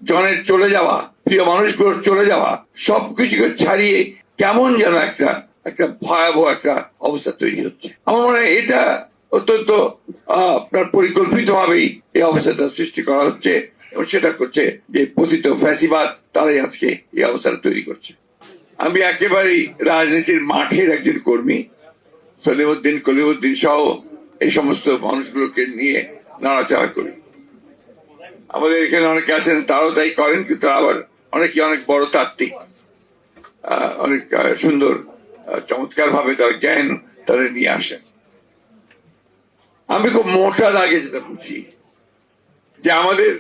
জনের চলে যাওয়া, প্রিয় মানুষগুলোর চলে যাওয়া, সবকিছুকে ছাড়িয়ে কেমন যেন একটা ভয়াবহ একটা অবস্থা তৈরি হচ্ছে। আমার মনে হয় এটা অত্যন্ত আপনার পরিকল্পিত ভাবেই এই অবস্থাটা সৃষ্টি করা হচ্ছে, এবং সেটা করছে যে পতিত ফ্যাসিবাদ, তারাই আজকে এই অবস্থাটা তৈরি করছে। আমি একেবারেই রাজনীতির মাঠের একজন কর্মী, সলিমউদ্দিন কলিমউদ্দিন সহ এই সমস্ত মানুষগুলোকে নিয়ে নাড়াচাড়া করি। আমাদের এখানে অনেকে আছেন তারাও তাই করেন, কিন্তু আবার অনেকে অনেক বড় তাত্ত্বিক, অনেক সুন্দর চমৎকার ভাবে তার জ্ঞান তাদের নিয়ে আসেন। আমি খুব মোটা দাগে যেটা বুঝি যে আমাদের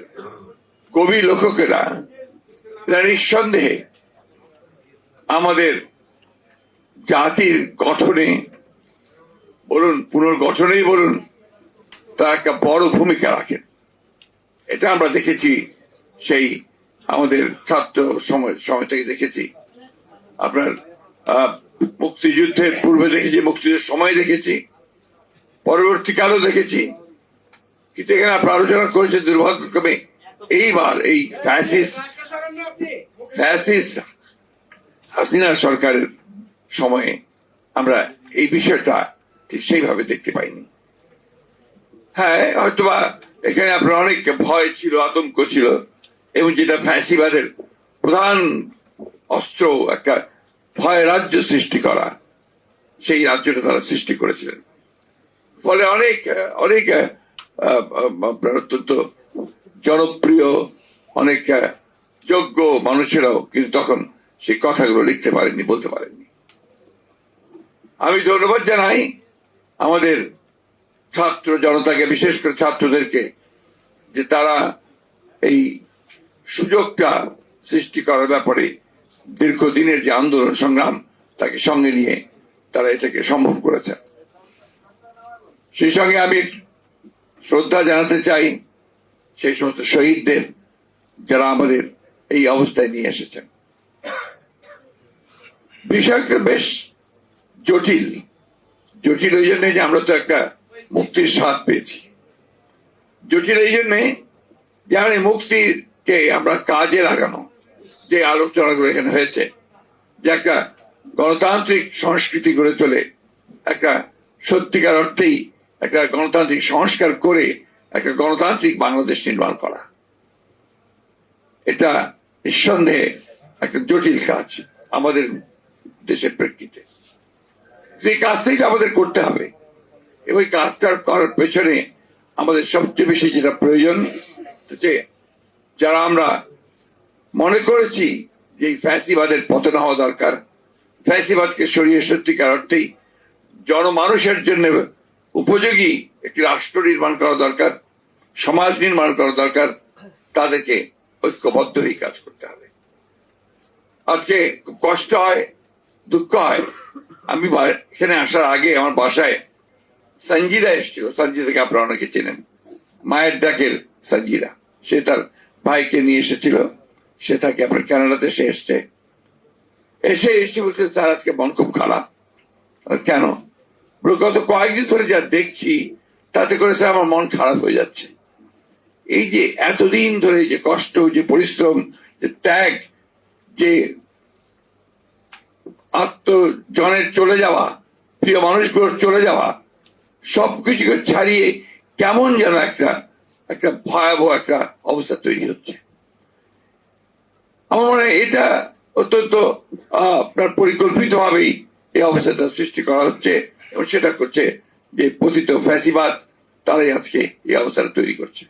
কবি লেখকেরা নিঃসন্দেহে আমাদের জাতির গঠনে বলুন, পুনর্গঠনেই বলুন, তারা একটা বড় ভূমিকা রাখেন। এটা আমরা দেখেছি, সেই আমাদের ছাত্র সময় থেকে দেখেছি, আপনার মুক্তিযুদ্ধের পূর্বে দেখেছি, মুক্তিযুদ্ধের সময় দেখেছি, পরবর্তীকালও দেখেছি। কিন্তু এখানে আপনার আলোচনা করেছে দুর্ভাগ্যক্রমে এইবার এই ফ্যাসিস্ট হাসিনা সরকারের সময়ে আমরা এই বিষয়টা ঠিক সেইভাবে দেখতে পাইনি। হ্যাঁ, হয়তোবা এখানে আপনার অনেক ভয় ছিল, আতঙ্ক ছিল, এবং যেটা ফ্যাসিবাদের প্রধান অস্ত্র, একটা ভয় রাজ্য সৃষ্টি করা, সেই রাজ্যটা তারা সৃষ্টি করেছিলেন। ফলে অনেক অনেক আপনার অত্যন্ত জনপ্রিয়, অনেক যোগ্য মানুষেরাও কিন্তু তখন সেই কথাগুলো লিখতে পারেননি, বলতে পারেননি। আমি ধন্যবাদ জানাই আমাদের ছাত্র জনতাকে, বিশেষ করে ছাত্রদেরকে, যে তারা এই সুযোগটা সৃষ্টি করার ব্যাপারে দীর্ঘদিনের যে আন্দোলন সংগ্রাম, তাকে সঙ্গে নিয়ে তারা এটাকে সম্ভব করেছে। সেই সঙ্গে আমি শ্রদ্ধা জানাতে চাই সেই সমস্ত শহীদদের, যারা আমাদের এই অবস্থায় নিয়ে এসেছেন। বিষয়টা বেশ জটিল। জটিল এই জন্যে যে আমরা তো একটা মুক্তির স্বাদ পেয়েছি। জটিল এই জন্যে যে আমরা মুক্তিকে আমরা কাজে লাগানো, যে আলোচনাগুলো এখানে হয়েছে, যে একটা গণতান্ত্রিক সংস্কৃতি গড়ে তোলে, একটা সত্যিকার অর্থেই একটা গণতান্ত্রিক সংস্কার করে একটা গণতান্ত্রিক বাংলাদেশ নির্মাণ করা, এটা নিঃসন্দেহে একটা জটিল কাজ আমাদের দেশের প্রেক্ষিতে। সেই কাজটাই আমাদের করতে হবে, এবং এই কাজটা করার পেছনে আমাদের সবচেয়ে বেশি যেটা প্রয়োজন, যে যারা আমরা মনে করেছি যে ফ্যাসিবাদের পতন হওয়া দরকার, ফ্যাসিবাদকে সরিয়ে সত্যিকার অর্থেই জনমানুষের জন্য উপযোগী একটি রাষ্ট্র নির্মাণ করা দরকার, সমাজ নির্মাণ করা দরকার, তাদেরকে ঐক্যবদ্ধ হয়ে কাজ করতে হবে। আজকে খুব কষ্ট হয়, দুঃখ হয়। আমি এখানে আসার আগে আমার বাসায় সঞ্জিদা এসেছিল। সঞ্জিদাকে আপনারা অনেকে চেনেন, মায়ের ডাকের সঞ্জিদা। সে তার ভাইকে নিয়ে এসেছিল, সে থাকে আপনার কানাডাতে। সে এসে বলছে, স্যার আজকে মন খুব খারাপ। কেন? গত কয়েকদিন ধরে যা দেখছি তাতে করে স্যার আমার মন খারাপ হয়ে যাচ্ছে। এই যে এতদিন ধরে যে কষ্ট, যে পরিশ্রম, যে ত্যাগ, যে আত্মজনের চলে যাওয়া, প্রিয় মানুষগুলোর চলে যাওয়া, সবকিছুকে ছাড়িয়ে কেমন যেন একটা ভয়াবহ একটা অবস্থা তৈরি হচ্ছে। আমার মনে হয় এটা অত্যন্ত আপনার পরিকল্পিত ভাবেই এই অবস্থাটা সৃষ্টি করা হচ্ছে, এবং সেটা করছে যে পতিত ফ্যাসিবাদ, তারাই আজকে এই অবস্থাটা তৈরি করছে।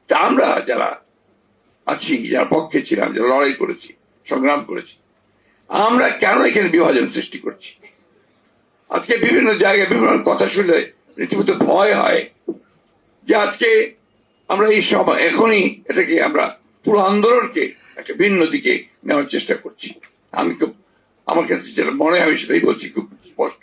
তা আমরা যারা আছি, যারা পক্ষে ছিলাম, যারা লড়াই করেছি, সংগ্রাম করেছি, আমরা কেন এখানে বিভাজন সৃষ্টি করছি? আজকে বিভিন্ন জায়গায় বিভিন্ন কথা শুনলে রীতিমতো ভয় হয় যে আজকে আমরা এই সময় এখনই এটাকে আমরা পুরো আন্দোলনকে একটা ভিন্ন দিকে নেওয়ার চেষ্টা করছি। আমার কাছে যেটা মনে হয় সেটাই বলছি খুব স্পষ্ট।